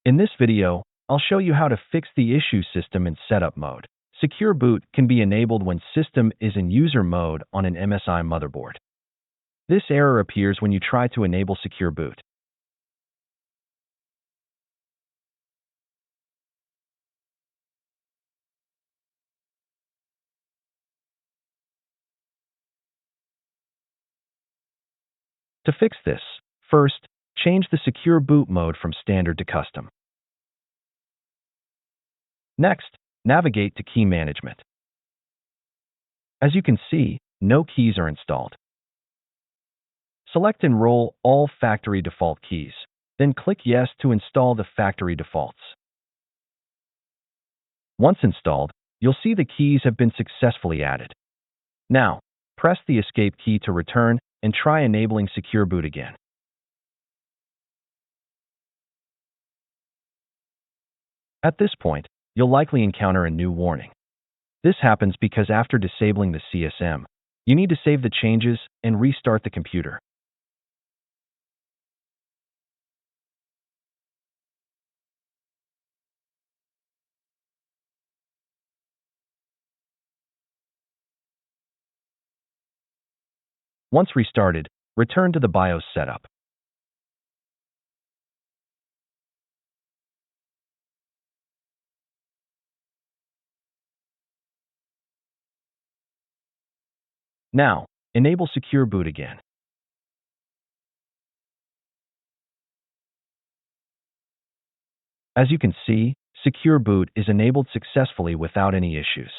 In this video, I'll show you how to fix the issue system in setup mode. Secure boot can be enabled when system is in user mode on an MSI motherboard. This error appears when you try to enable secure boot. To fix this, first, change the secure boot mode from standard to custom. Next, navigate to key management. As you can see, no keys are installed. Select Enroll all factory default keys, then click Yes to install the factory defaults. Once installed, you'll see the keys have been successfully added. Now, press the Escape key to return and try enabling secure boot again. At this point, you'll likely encounter a new warning. This happens because after disabling the CSM, you need to save the changes and restart the computer. Once restarted, return to the BIOS setup. Now, enable secure boot again. As you can see, secure boot is enabled successfully without any issues.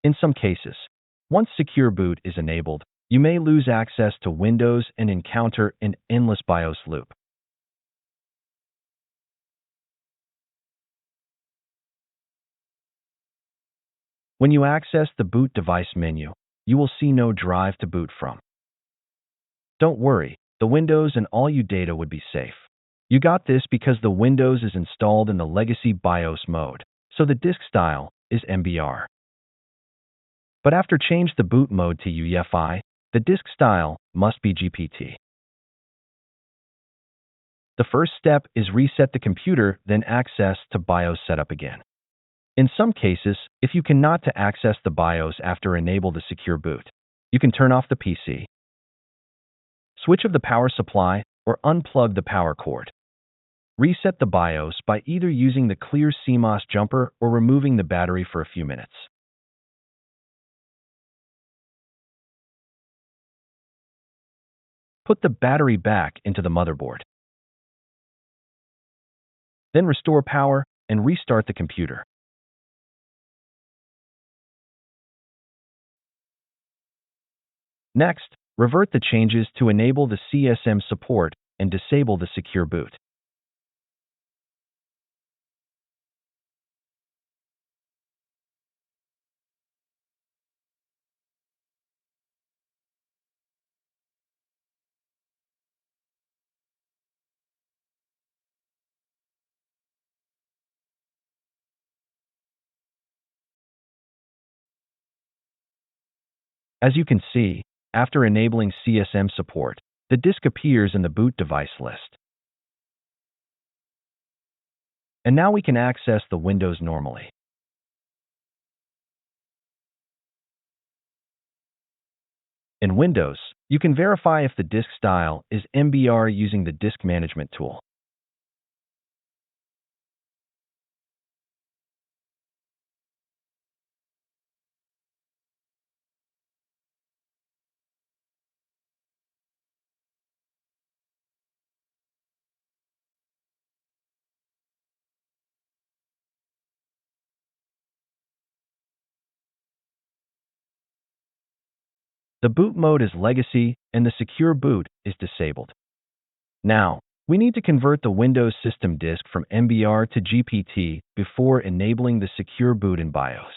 In some cases, once secure boot is enabled, you may lose access to Windows and encounter an endless BIOS loop. When you access the boot device menu, you will see no drive to boot from. Don't worry, the Windows and all your data would be safe. You got this because the Windows is installed in the legacy BIOS mode, so the disk style is MBR. But after change the boot mode to UEFI, the disk style must be GPT. The first step is reset the computer, then access to BIOS setup again. In some cases, if you cannot to access the BIOS after enable the secure boot, you can turn off the PC, switch off the power supply, or unplug the power cord. Reset the BIOS by either using the clear CMOS jumper or removing the battery for a few minutes. Put the battery back into the motherboard. Then restore power and restart the computer. Next, revert the changes to enable the CSM support and disable the secure boot. As you can see, after enabling CSM support, the disk appears in the boot device list. And now we can access the Windows normally. In Windows, you can verify if the disk style is MBR using the disk management tool. The boot mode is legacy and the secure boot is disabled. Now, we need to convert the Windows system disk from MBR to GPT before enabling the secure boot in BIOS.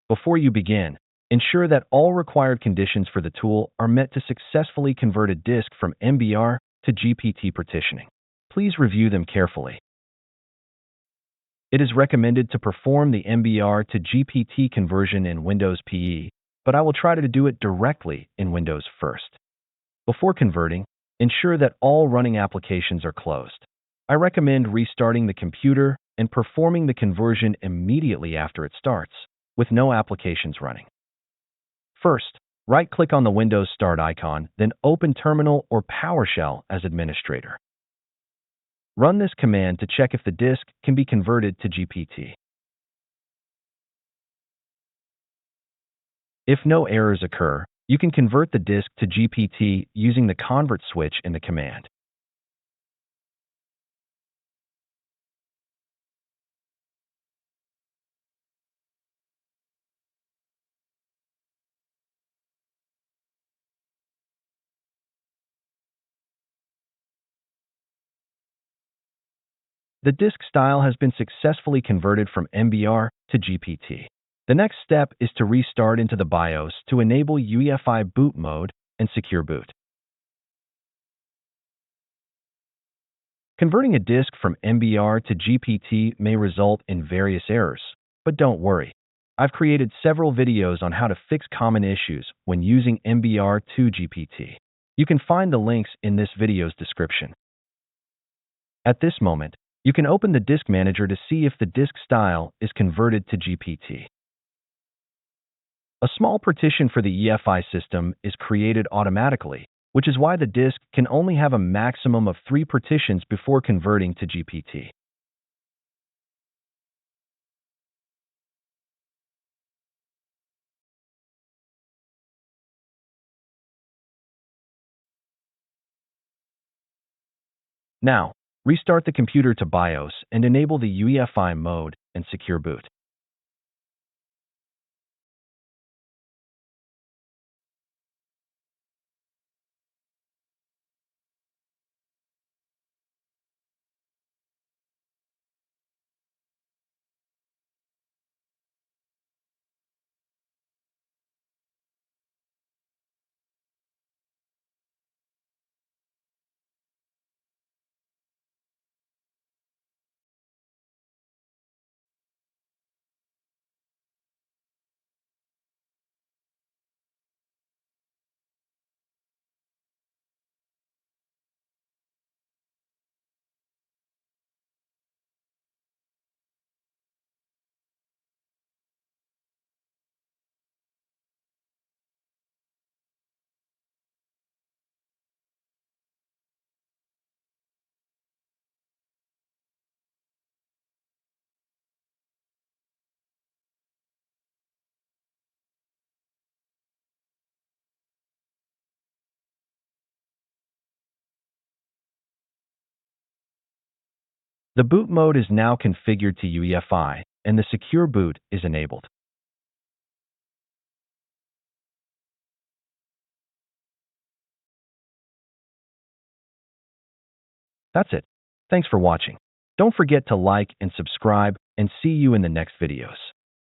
Before you begin, ensure that all required conditions for the tool are met to successfully convert a disk from MBR to GPT partitioning. Please review them carefully. It is recommended to perform the MBR to GPT conversion in Windows PE, but I will try to do it directly in Windows first. Before converting, ensure that all running applications are closed. I recommend restarting the computer and performing the conversion immediately after it starts, with no applications running. First, right-click on the Windows Start icon, then open Terminal or PowerShell as administrator. Run this command to check if the disk can be converted to GPT. If no errors occur, you can convert the disk to GPT using the convert switch in the command. The disk style has been successfully converted from MBR to GPT. The next step is to restart into the BIOS to enable UEFI boot mode and secure boot. Converting a disk from MBR to GPT may result in various errors, but don't worry. I've created several videos on how to fix common issues when using MBR to GPT. You can find the links in this video's description. At this moment, you can open the Disk Manager to see if the disk style is converted to GPT. A small partition for the EFI system is created automatically, which is why the disk can only have a maximum of 3 partitions before converting to GPT. Now, restart the computer to BIOS and enable the UEFI mode and secure boot. The boot mode is now configured to UEFI, and the secure boot is enabled. That's it. Thanks for watching. Don't forget to like and subscribe, and see you in the next videos.